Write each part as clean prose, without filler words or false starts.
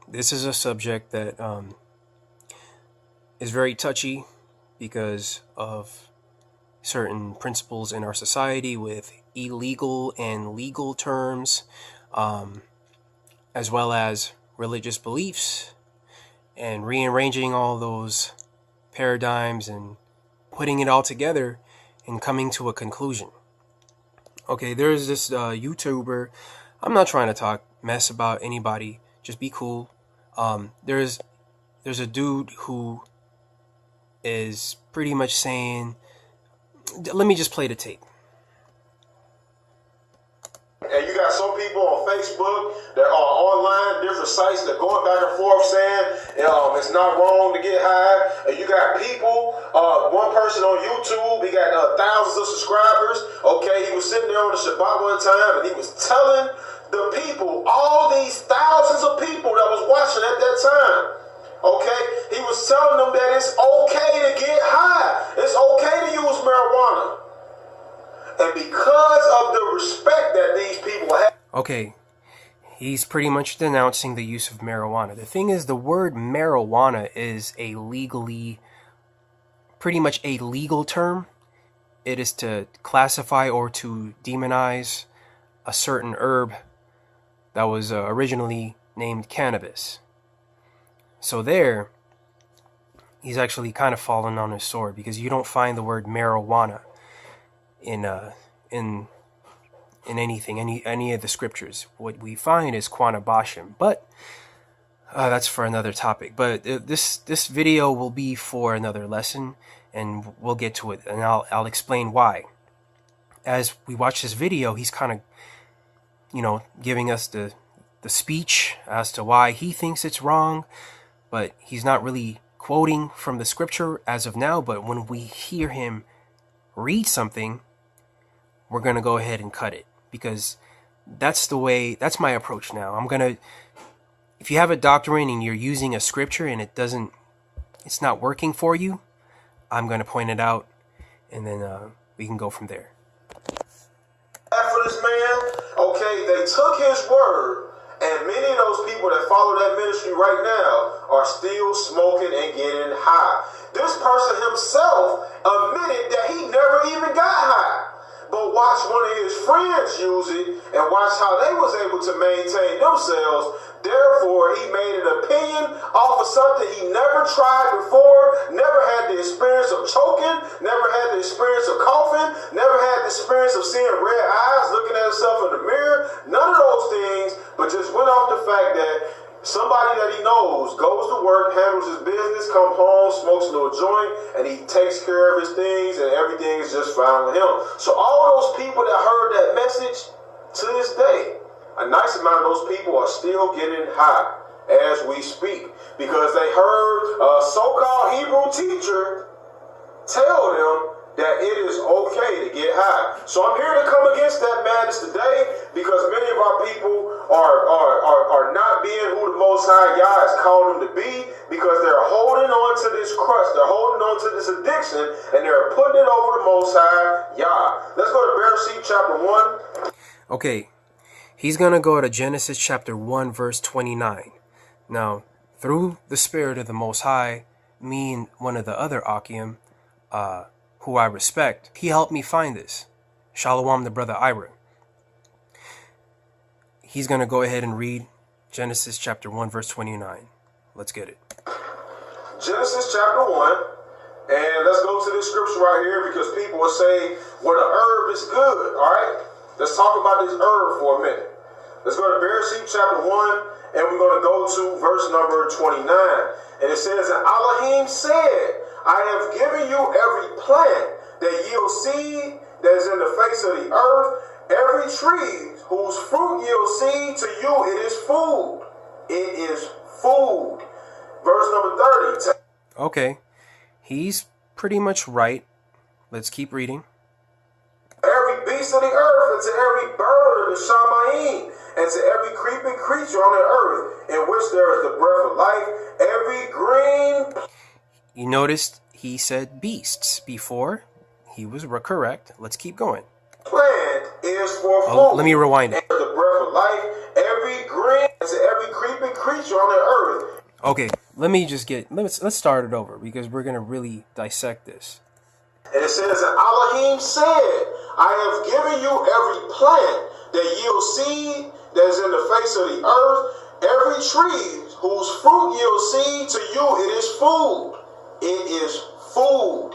This is a subject that is very touchy because of certain principles in our society with illegal and legal terms, as well as religious beliefs, and rearranging all those paradigms and putting it all together and coming to a conclusion. Okay, there's this YouTuber. I'm not trying to talk mess about anybody. Just be cool. There's a dude who is pretty much saying, let me just play the tape. And you got some people on Facebook that are online, different sites that going back and forth saying it's not wrong to get high. And you got people, one person on YouTube, he got thousands of subscribers. Okay, he was sitting there on the Shabbat one time and he was telling the people, all these thousands of people that was watching at that time, okay, he was telling them that it's okay to get high. It's okay to use marijuana. And because of the respect that these people have. Okay, he's pretty much denouncing the use of marijuana. The thing is, the word marijuana is pretty much a legal term. It is to classify or to demonize a certain herb that was originally named cannabis. So there, he's actually kind of fallen on his sword, because you don't find the word marijuana in anything, any of the scriptures. What we find is quanabashim, but that's for another topic. But this video will be for another lesson, and we'll get to it, and I'll explain why. As we watch this video, he's kind of, giving us the speech as to why he thinks it's wrong, but he's not really quoting from the scripture as of now. But when we hear him read something, we're going to go ahead and cut it, because that's my approach now. If you have a doctrine and you're using a scripture and it's not working for you, I'm going to point it out, and then we can go from there. For this man, okay, they took his word, and many of those people that follow that ministry right now are still smoking and getting high. This person himself admitted that he never even got high. But watch one of his friends use it and watch how they was able to maintain themselves. Therefore, he made an opinion off of something he never tried before, never had the experience of choking, never had the experience of coughing, never had the experience of seeing red eyes, looking at himself in the mirror, none of those things, but just went off the fact that somebody that he knows goes to work, handles his business, comes home, smokes a little joint, and he takes care of his things, and everything is just fine with him. So all those people that heard that message, to this day, a nice amount of those people are still getting high as we speak, because they heard a so-called Hebrew teacher tell them that it is okay to get high. So I'm here to come against that madness today, because many of our people are not being who the Most High Yah has called them to be, because they're holding on to this crust, they're holding on to this addiction, and they're putting it over the Most High Yah. Let's go to Bereshit chapter 1. Okay, he's going to go to Genesis chapter 1, verse 29. Now, through the Spirit of the Most High, me and one of the other Akim, who I respect, he helped me find this. Shalom, the brother Ira. He's going to go ahead and read Genesis chapter 1, verse 29. Let's get it. Genesis chapter 1. And let's go to this scripture right here, because people will say, well, the herb is good. All right? Let's talk about this herb for a minute. Let's go to Bereshit chapter 1, and we're going to go to verse number 29. And it says, and Elohim said, I have given you every plant that yields seed that is in the face of the earth, every tree whose fruit yields seed, to you it is food. It is food. Verse number 30. Okay, he's pretty much right. Let's keep reading. Every beast of the earth, and to every bird of the Shamayim, and to every creeping creature on the earth, in which there is the breath of life, every green. You noticed he said beasts before. He was correct. Let's keep going. Plant is for food. Let me rewind it. And the breath of life, every green, and to every creeping creature on the earth, Okay, let's start it over because we're gonna really dissect this. And it says, and Elohim said, I have given you every plant that yields seed that is in the face of the earth, every tree whose fruit yields seed, to you it is food. It is food.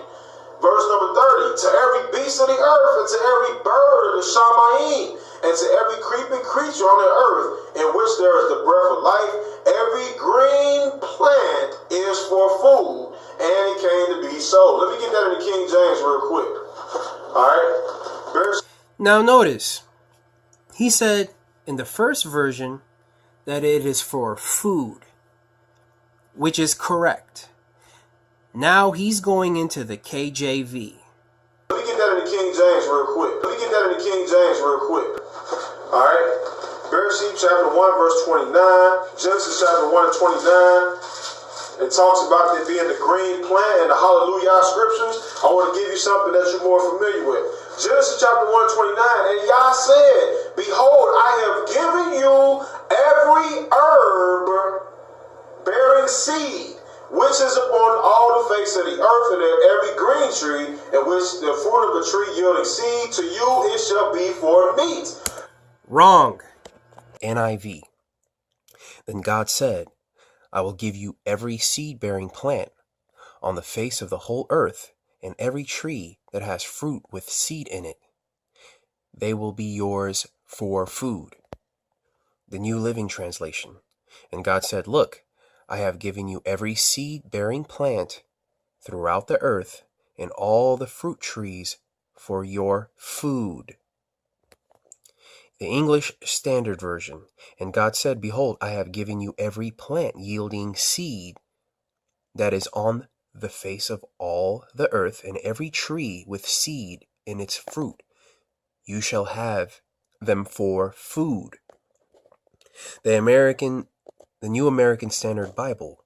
Verse number 30, to every beast of the earth, and to every bird of the Shamayim, and to every creeping creature on the earth, in which there is the breath of life, every green plant is for food, and it came to be so. Let me get that in the King James real quick. All right. Now notice, he said in the first version that it is for food, which is correct. Now he's going into the KJV. Let me get that in the King James real quick. All right. Bereshit chapter 1, verse 29. Genesis chapter 1 and 29. It talks about it being the green plant and the hallelujah scriptures. I want to give you something that you're more familiar with. Genesis chapter 1, 29. And Yah said, behold, I have given you every herb bearing seed, which is upon all the face of the earth, and every green tree, in which the fruit of the tree yielding seed, to you it shall be for meat. Wrong. NIV. Then God said, I will give you every seed-bearing plant on the face of the whole earth, and every tree that has fruit with seed in it. They will be yours for food. The New Living Translation. And God said, look, I have given you every seed-bearing plant throughout the earth, and all the fruit trees for your food. The English Standard Version. And God said, behold, I have given you every plant yielding seed that is on the face of all the earth, and every tree with seed in its fruit. You shall have them for food. The New American Standard Bible.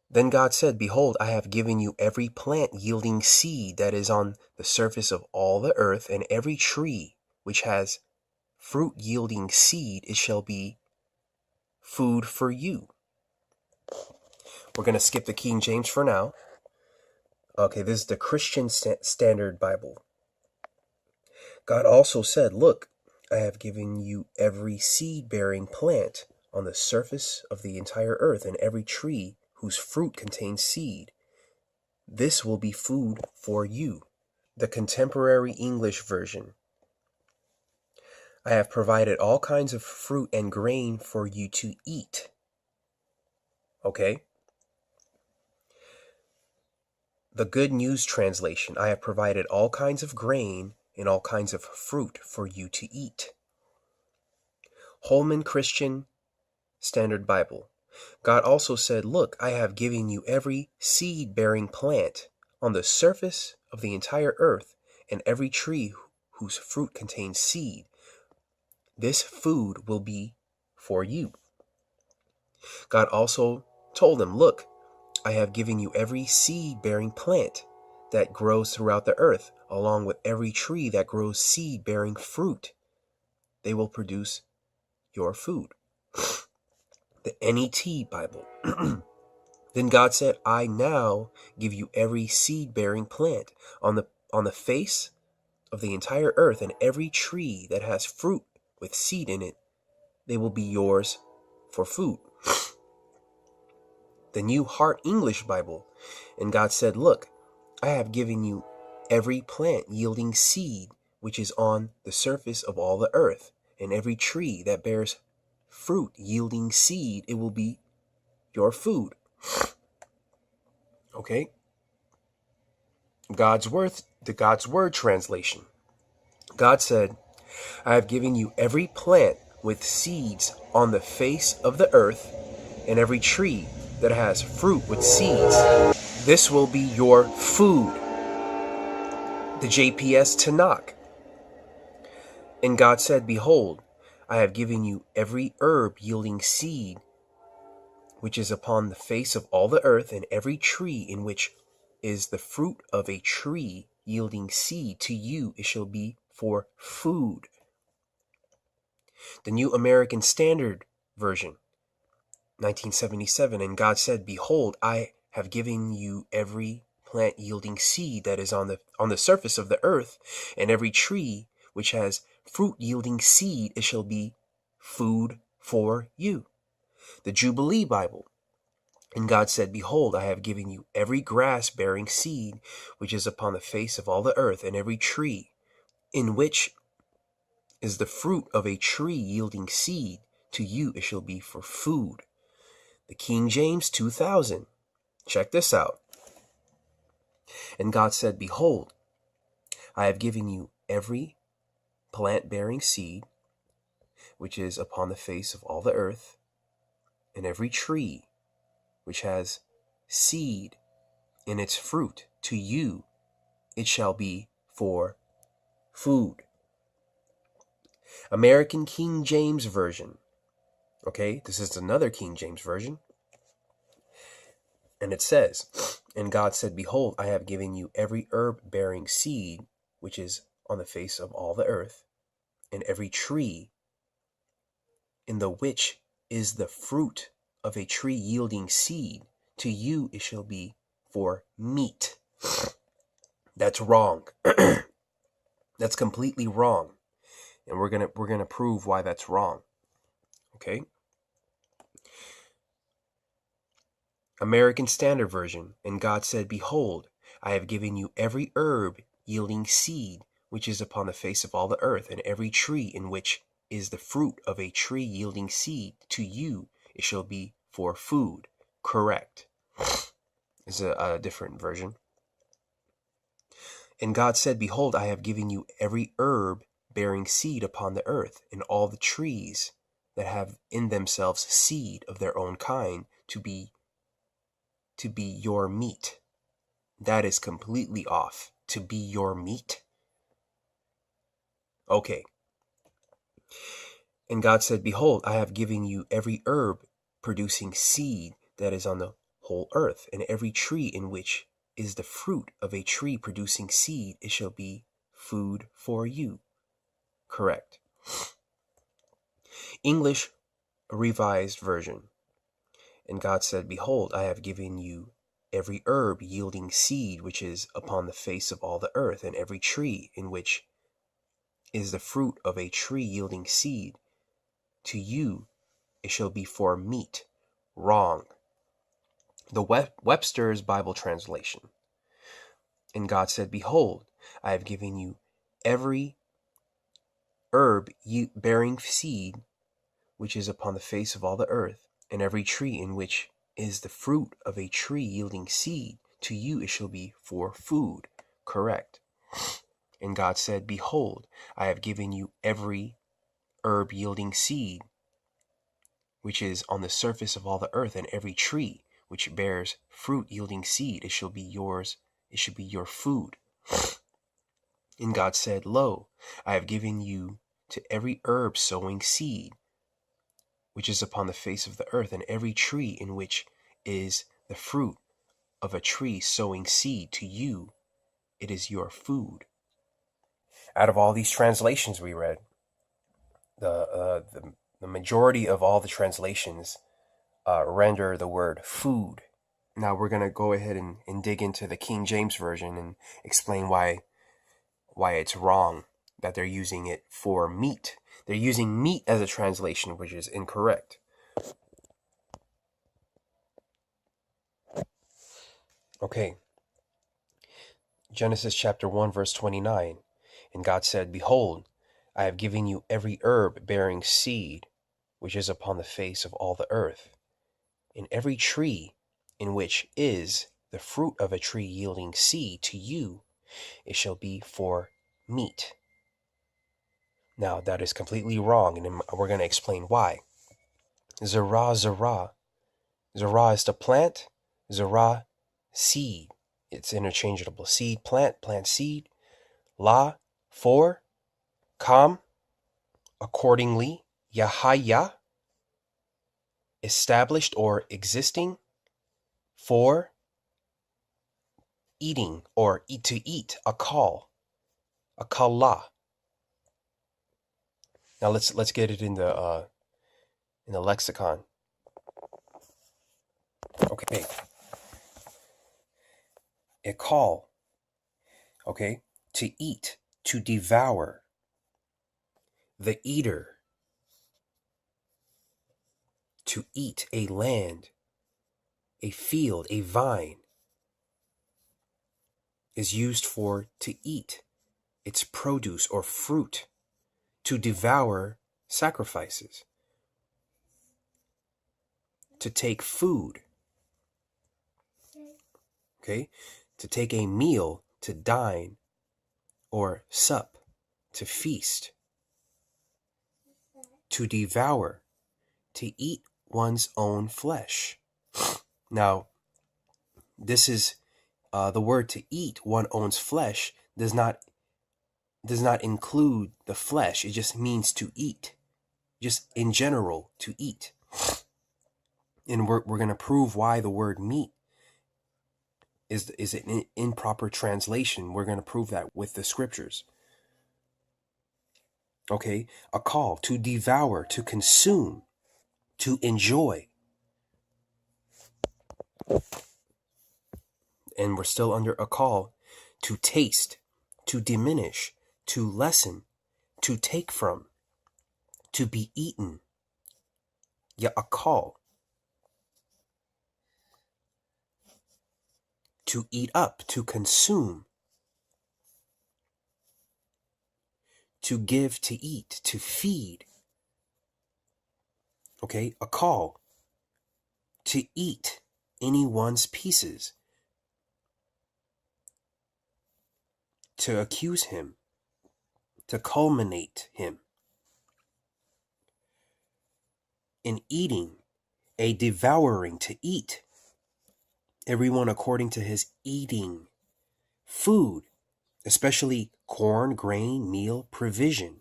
Then God said, behold, I have given you every plant yielding seed that is on the surface of all the earth, and every tree which has fruit yielding seed, it shall be food for you. We're going to skip the King James for now. Okay, this is the Christian Standard Bible. God also said, look, I have given you every seed-bearing plant on the surface of the entire earth, and every tree whose fruit contains seed. This will be food for you. The Contemporary English Version. I have provided all kinds of fruit and grain for you to eat. Okay? The Good News Translation. I have provided all kinds of grain and all kinds of fruit for you to eat. Holman Christian Standard Bible. God also said, look, I have given you every seed-bearing plant on the surface of the entire earth, and every tree whose fruit contains seed. This food will be for you. God also told them, look, I have given you every seed-bearing plant that grows throughout the earth, along with every tree that grows seed-bearing fruit. They will produce your food. The NET Bible. Then God said, I now give you every seed-bearing plant on the face of the entire earth, and every tree that has fruit with seed in it. They will be yours for food. The New Heart English Bible. And God said, look, I have given you every plant yielding seed which is on the surface of all the earth, and every tree that bears fruit yielding seed, it will be your food. Okay? The God's Word translation. God said, I have given you every plant with seeds on the face of the earth, and every tree that has fruit with seeds. This will be your food. The JPS Tanakh. And God said, behold, I have given you every herb yielding seed, which is upon the face of all the earth, and every tree in which is the fruit of a tree yielding seed. To you it shall be for food. The New American Standard Version. 1977, and God said, "Behold, I have given you every plant yielding seed that is on the surface of the earth, and every tree which has fruit yielding seed, it shall be food for you." The Jubilee Bible, and God said, "Behold, I have given you every grass bearing seed which is upon the face of all the earth, and every tree in which is the fruit of a tree yielding seed, to you it shall be for food." The King James 2000. Check this out. And God said, "Behold, I have given you every plant-bearing seed which is upon the face of all the earth, and every tree which has seed in its fruit, to you it shall be for food." American King James Version. Okay, this is another King James Version. And it says, "And God said, Behold, I have given you every herb-bearing seed which is on the face of all the earth, and every tree in the which is the fruit of a tree yielding seed, to you it shall be for meat." That's wrong. That's completely wrong. And we're gonna prove why that's wrong. Okay? American Standard Version. And God said, "Behold, I have given you every herb yielding seed which is upon the face of all the earth, and every tree in which is the fruit of a tree yielding seed, to you it shall be for food." Correct. Is a different version. And God said, "Behold, I have given you every herb bearing seed upon the earth, and all the trees that have in themselves seed of their own kind, to be your meat." That is completely off. To be your meat? Okay. And God said, "Behold, I have given you every herb producing seed that is on the whole earth, and every tree in which is the fruit of a tree producing seed, it shall be food for you." Correct. English Revised Version. And God said, "Behold, I have given you every herb yielding seed which is upon the face of all the earth, and every tree in which is the fruit of a tree yielding seed, to you it shall be for meat." Wrong. The Webster's Bible Translation. And God said, "Behold, I have given you every herb bearing seed which is upon the face of all the earth, and every tree in which is the fruit of a tree yielding seed, to you it shall be for food." Correct. And God said, "Behold, I have given you every herb yielding seed which is on the surface of all the earth, and every tree which bears fruit yielding seed, it shall be yours, it shall be your food." And God said, "Lo, I have given you to every herb sowing seed which is upon the face of the earth, and every tree in which is the fruit of a tree sowing seed, to you it is your food." Out of all these translations we read, the majority of all the translations render the word food. Now we're going to go ahead and dig into the King James Version and explain why it's wrong that they're using it for meat. They're using meat as a translation, which is incorrect. Okay. Genesis chapter 1, verse 29. And God said, "Behold, I have given you every herb bearing seed, which is upon the face of all the earth, and every tree in which is the fruit of a tree yielding seed, to you it shall be for meat." Now that is completely wrong, and we're going to explain why. Zerah, Zerah. Zerah is to plant. Zerah, seed. It's interchangeable. Seed, plant, plant, seed. La, for. Kam, accordingly. Yahaya, established or existing. For, eating or to eat. Akal, akala. Now let's get it in the lexicon. Okay. A call, okay, to eat, to devour, the eater, to eat, a land, a field, a vine, is used for to eat, its produce or fruit, to devour sacrifices, to take food, okay, to take a meal, to dine, or sup, to feast, to devour, to eat one's own flesh. Now, this is the word to eat one's own flesh does not include the flesh. It just means to eat, just in general, to eat. And we're going to prove why the word meat is an improper translation. We're going to prove that with the scriptures. Okay, a call to devour, to consume, to enjoy. And we're still under a call to taste, to diminish, to lessen, to take from, to be eaten. Yeah, a call to eat up, to consume, to give, to eat, to feed. Okay, a call to eat anyone's pieces, to accuse him, to culminate him. In eating, a devouring, to eat. Everyone according to his eating. Food, especially corn, grain, meal, provision.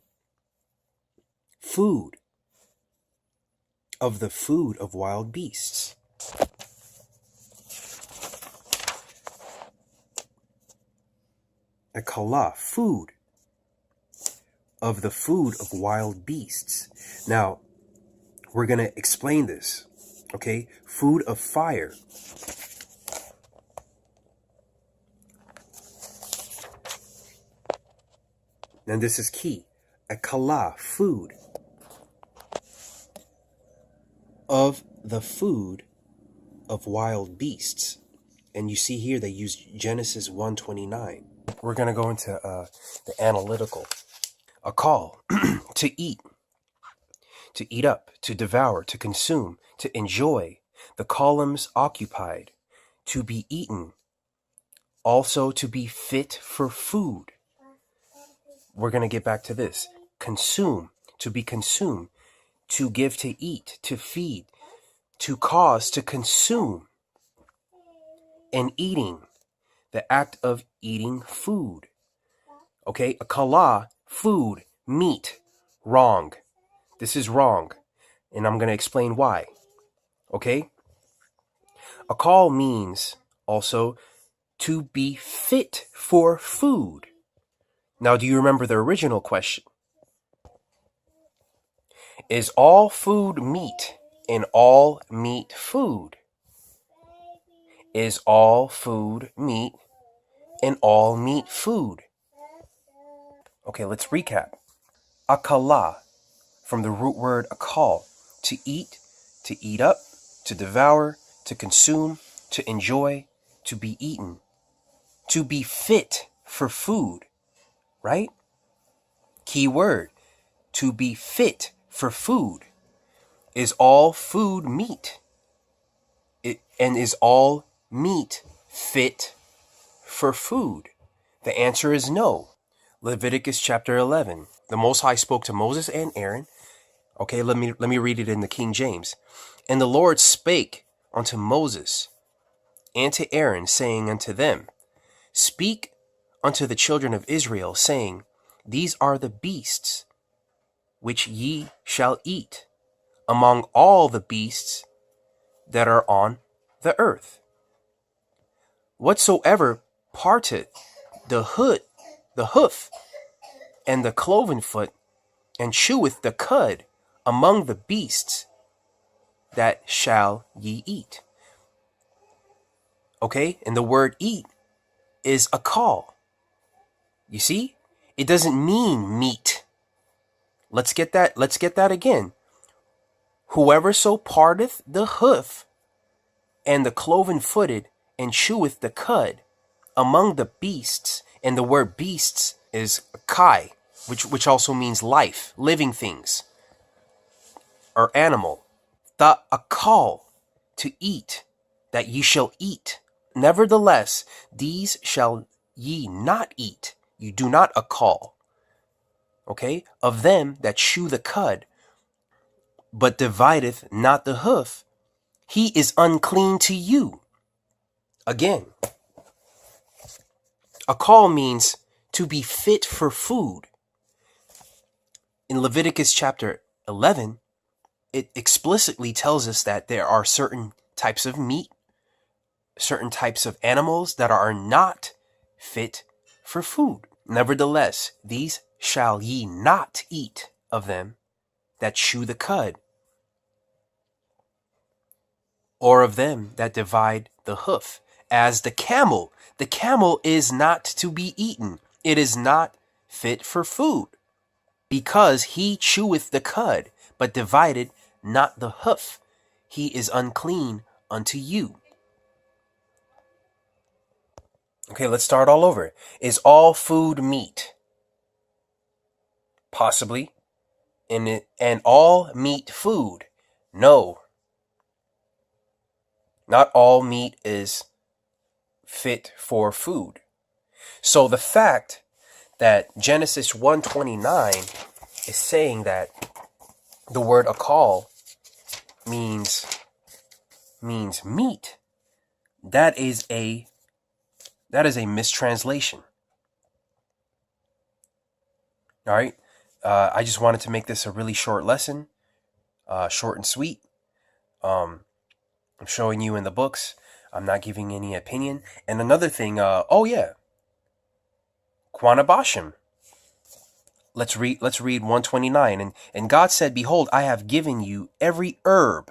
Food, of the food of wild beasts. A kala, food, of the food of wild beasts. Now, we're going to explain this, okay? Food of fire. And this is key. A kala, food, of the food of wild beasts. And you see here they use Genesis 1:29. We're going to go into the analytical. A call to eat up, to devour, to consume, to enjoy. The columns occupied, to be eaten, also to be fit for food. We're going to get back to this. Consume, to be consumed, to give, to eat, to feed, to cause, to consume. And eating, the act of eating food. Okay, a kala, food, meat, wrong. This is wrong, and I'm going to explain why. Okay? A call means also to be fit for food. Now, do you remember the original question? Is all food meat and all meat food? Is all food meat and all meat food? Okay, let's recap. Akala, from the root word akal, to eat up, to devour, to consume, to enjoy, to be eaten, to be fit for food, right? Key word, to be fit for food. Is all food meat? And is all meat fit for food? The answer is no. Leviticus chapter 11. The Most High spoke to Moses and Aaron. Okay, let me read it in the King James. And the Lord spake unto Moses and to Aaron, saying unto them, Speak unto the children of Israel, saying, These are the beasts which ye shall eat among all the beasts that are on the earth. Whatsoever parteth the hoof, and the cloven foot, and cheweth the cud among the beasts, that shall ye eat. Okay? And the word eat is a call. You see? It doesn't mean meat. Let's get that again. Whoever so parteth the hoof and the cloven footed and cheweth the cud among the beasts, and the word beasts is kai, which also means life, living things, or animal. A call to eat, that ye shall eat. Nevertheless, these shall ye not eat. You do not a call. Okay? Of them that chew the cud, but divideth not the hoof, he is unclean to you. Again, a call means to be fit for food. In Leviticus chapter 11, it explicitly tells us that there are certain types of meat, certain types of animals that are not fit for food. Nevertheless, these shall ye not eat of them that chew the cud, or of them that divide the hoof, as the camel. The camel is not to be eaten. It is not fit for food, because he cheweth the cud, but divided not the hoof. He is unclean unto you. Okay, let's start all over. Is all food meat? Possibly. And all meat food? No. Not all meat is fit for food. So the fact that Genesis 1:29 is saying that the word akal means meat, that is a mistranslation. All right. I just wanted to make this a really short lesson, short and sweet. I'm showing you in the books. I'm not giving any opinion. And another thing, Quanabashim. Let's read 129. And God said, behold, I have given you every herb,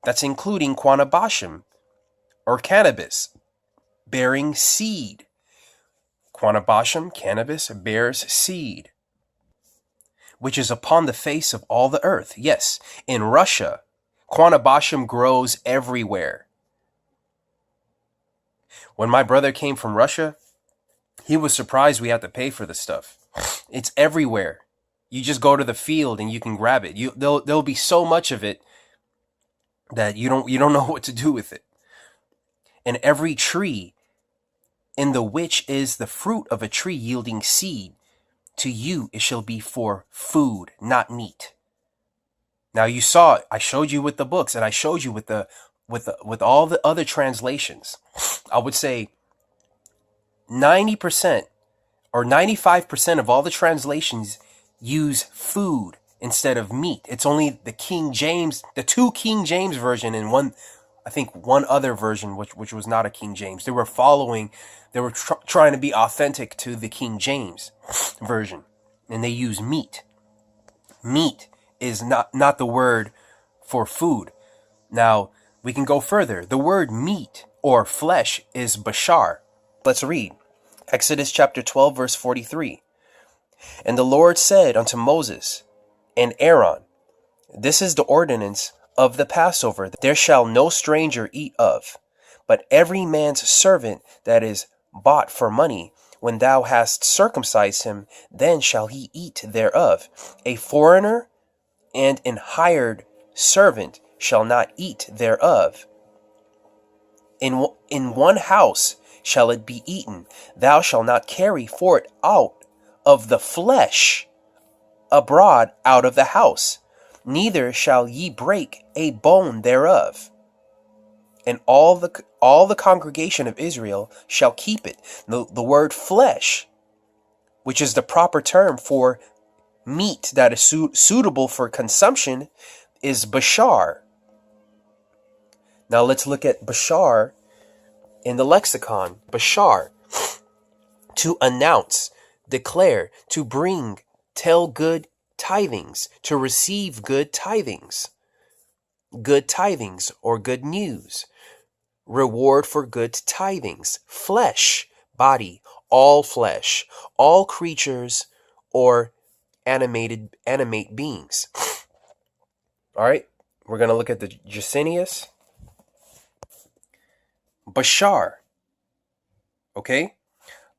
that's including Quanabashim, or cannabis, bearing seed. Quanabashim, cannabis, bears seed, which is upon the face of all the earth. Yes, in Russia, Quanabashim grows everywhere. When my brother came from Russia, he was surprised we had to pay for this stuff. It's everywhere. You just go to the field and you can grab it. There'll be so much of it that you don't know what to do with it. And every tree in the which is the fruit of a tree yielding seed, to you it shall be for food, not meat. Now you saw it. I showed you with the books, and I showed you with all the other translations. I would say 90% or 95% of all the translations use food instead of meat. It's only the King James, the two King James version, and one other version which was not a King James. They were trying to be authentic to the King James version, and they use meat. Meat is not the word for food. Now, we can go further. The word meat or flesh is bashar. Let's read. Exodus chapter 12, verse 43. And the Lord said unto Moses and Aaron, this is the ordinance of the Passover. There shall no stranger eat of, but every man's servant that is bought for money, when thou hast circumcised him, then shall he eat thereof. A foreigner and an hired servant shall not eat thereof. In one house shall it be eaten. Thou shalt not carry for it out of the flesh abroad out of the house, neither shall ye break a bone thereof. And all the congregation of Israel shall keep it. The word flesh, which is the proper term for meat that is suitable for consumption, is bashar. Now let's look at bashar in the lexicon. Bashar, to announce, declare, to bring, tell good tidings, to receive good tidings or good news. reward for good tithings, flesh, body, all creatures, or animate beings. All right, we're going to look at the Gesenius. Bashar, okay?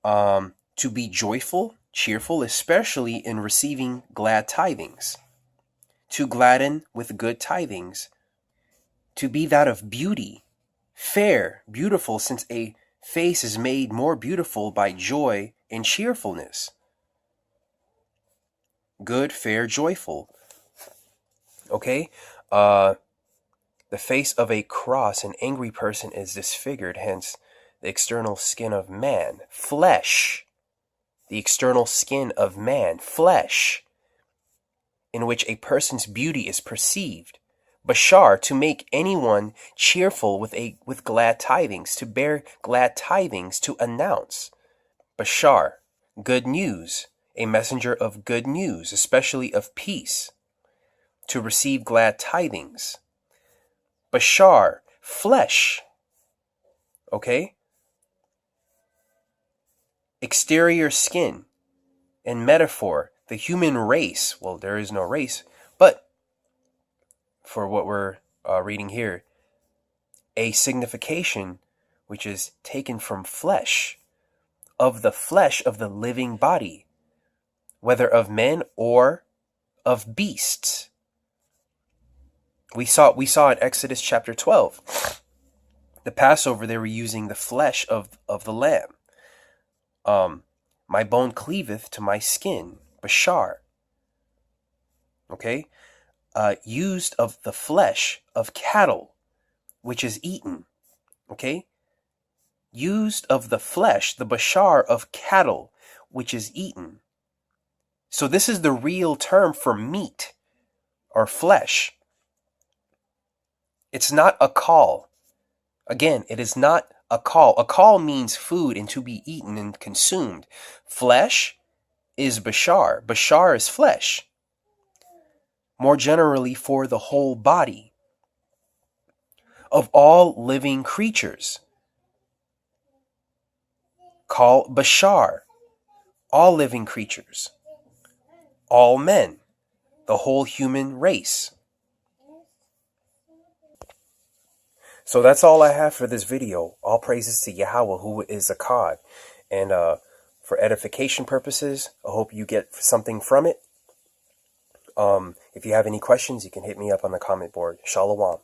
To be joyful, cheerful, especially in receiving glad tidings. To gladden with good tidings. To be that of beauty, fair, beautiful, since a face is made more beautiful by joy and cheerfulness. Good, fair, joyful. Okay? The face of a cross, an angry person, is disfigured, hence the external skin of man. Flesh. The external skin of man. Flesh. In which a person's beauty is perceived. Bashar, to make anyone cheerful with glad tidings, to bear glad tidings, to announce. Bashar, good news, a messenger of good news, especially of peace, to receive glad tidings. Bashar, flesh, okay? Exterior skin, and metaphor, the human race. Well, there is no race, but for what we're reading here, a signification which is taken from flesh of the living body, whether of men or of beasts. We saw in Exodus chapter 12, the Passover, they were using the flesh of the lamb. My bone cleaveth to my skin, bashar. Okay, used of the flesh of cattle, which is eaten. Okay, used of the flesh, the bashar of cattle, which is eaten. So this is the real term for meat or flesh. It's not a call. Again, it is not a call. A call means food and to be eaten and consumed. Flesh is bashar. Bashar is flesh. More generally, for the whole body of all living creatures. Call bashar, all living creatures, all men, the whole human race. So that's all I have for this video. All praises to Yahweh, who is a God. And for edification purposes, I hope you get something from it. If you have any questions, you can hit me up on the comment board. Shalom.